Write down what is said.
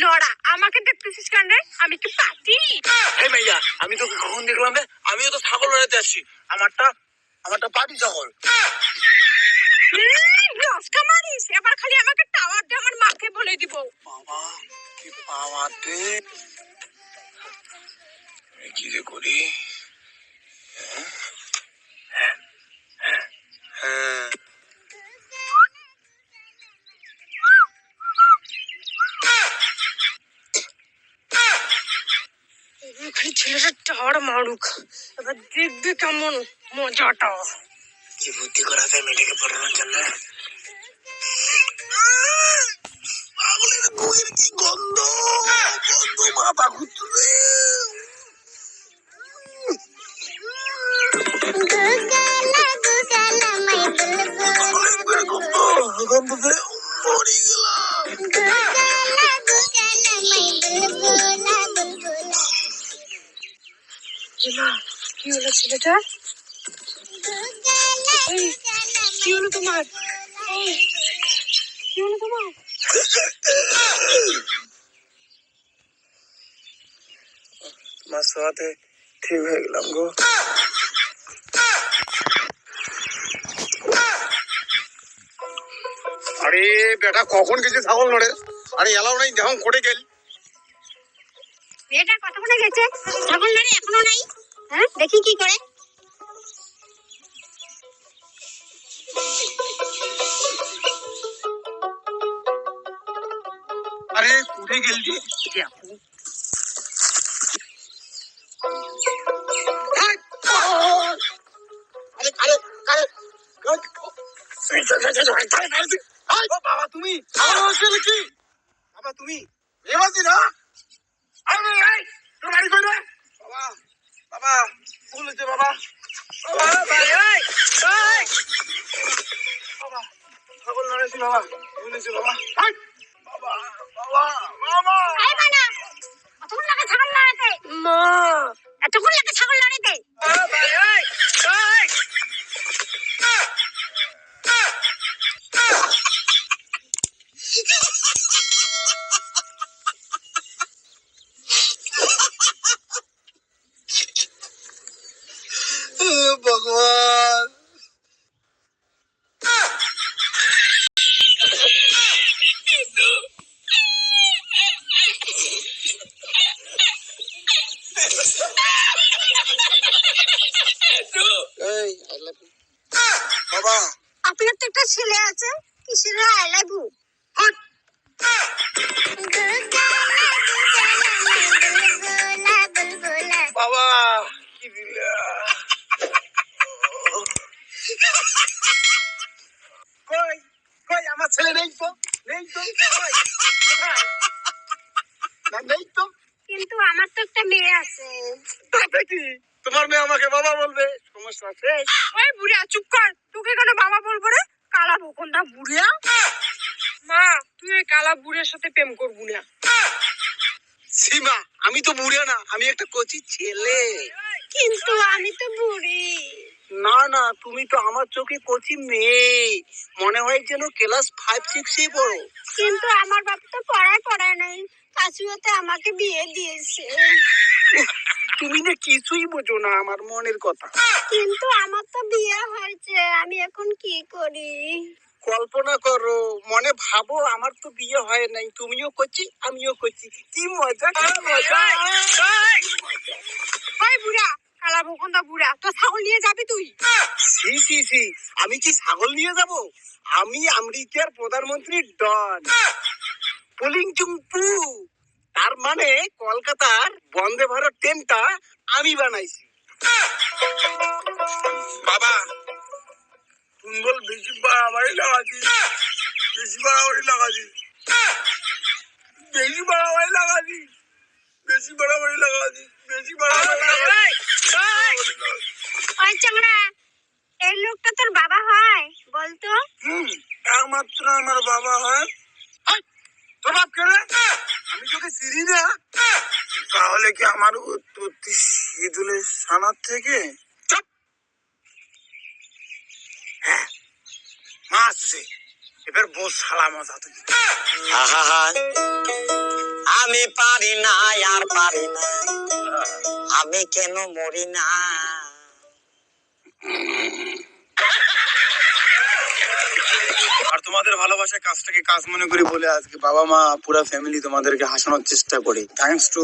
লড়া আমাকে দেখতেছিস কেন রে? আমি কি পাটি? এই মাইয়া, আমি তোকে কখন দেখলাম রে? আমিও তো ছাগল লড়াইতে আসছি। আমারটা পাটি ছাগল। লস্কা মারিস এবার, খালি আমাকে টাওয়ার দে, আমার মাকে বলে দিব। বাবা কি পাওয়ার দে, কি রে করি? হ্যাঁ ছেলেটা টাওয়ার মারুক, এবার দেখবি কেমন মজাটা। কি বুদ্ধি করা যায় মেয়েটাকে পড়ানোর জন্য? পাগলের বউয়ের কি গন্ধ, মাথা ঘুরছে। কি হলো ছেলেটা? কি হলো তোমার? কি হলো তোমার? তোমার সাথে ঠিক হয়ে গেলাম গো। আরে বেটা কখন গেছে ছাগল লড়ে? আরে এলাও নাই, দেখুন কোটে গেল। মেয়েটা কতক্ষণে গেছে? ছাগল লড়ে এখনো নাই। হ্যাঁ, দেখি কি করে। আরে কোটে গেল রে? বাবা তুমি কি? বাবা তুমি এবাজি না? বাবা বাবা ভুল হয়েছে বাবা। বাবা ছাগল লড়াইছি বাবা, ভুল হয়েছে বাবা। বাবা বাবা বাবা কতক্ষণ লাগে ছাগল লড়াইতে? মা, এতক্ষণ লাগে ছাগল লড়াইতে? ভগবান বাবা, আপনার তো একটা ছেলে আছে, কিসের আই লাভ ইউ? বাবা কি দিলা? কই কই আমার ছেলে নেই তো, নেই তো, কই? কোথায়? না, নেই তো। কিন্তু আমার তো একটা মেয়ে আছে। তাতে কি, তোমার মেয়ে আমাকে বাবা বলবে, সমস্যা আছে? ওই বুড়িয়া চুপ কর, তোকে কেন বাবা বলবো রে? কালা বকন্দা বুড়িয়া। মা, তুই ওই কালা বুড়িয়ার সাথে প্রেম করবি না। সীমা, আমি তো বুড়া না, আমি একটা কচি ছেলে। কিন্তু আমি তো বুড়ি। না না, তুমি তো আমার চোখে কচি মেয়ে, মনে হয় যেন ক্লাস 5-6 পড়ো। কিন্তু আমার বাবা তো পড়ায় নাই, কাছুয়াতে আমাকে বিয়ে দিয়েছে। তুমি না কিছুই বোঝো না আমার মনের কথা। কিন্তু আমার তো বিয়ে হয়েছে, আমি এখন কি করি? কল্পনা করো, মনে ভাবো আমার তো বিয়ে হয় নাই, তুমিও করছি আমিও করছি, কি মজা কি মজা। ওই বুড়া, কালা বকন্দা বুড়া, তো ছাগল নিয়ে যাবি তুই? সি সি সি, আমি কি ছাগল নিয়ে যাব? আমি আমেরিকার প্রধানমন্ত্রী ডন পুলিং চুংপু, তার মানে কলকাতার বন্দে ভারত ট্রেনটা আমি বানাইছি। বাবা তুমি বল বেশি বাড়াবাড়ি লাগাচ্ছি, বেশি বাড়াবাড়ি লাগাচ্ছি, বেশি বাড়াবাড়ি লাগাচ্ছি, বেশি বাড়াবাড়ি লাগাচ্ছি, বেশি বাড়াবাড়ি লাগাচ্ছি। ওই চাংড়া, এই লোকটা তোর বাবা হয় বলতো? একমাত্র আমার বাবা হয়। তোর বাপ কে রে? আমি তোকে চিনি না। তাহলে কি আমার উৎপত্তি শীতলের সানার থেকে? চুপ! হ্যাঁ, মা আসছে, এবার বস শালা মজা তুমি। আমি পারি না আর পারি না, আমি কেন মরি না। আর তোমাদের ভালোবাসা কাজটাকে কাজ মনে করি বলে আজকে বাবা মা পুরা ফ্যামিলি তোমাদেরকে হাসানোর চেষ্টা করি। Thanks to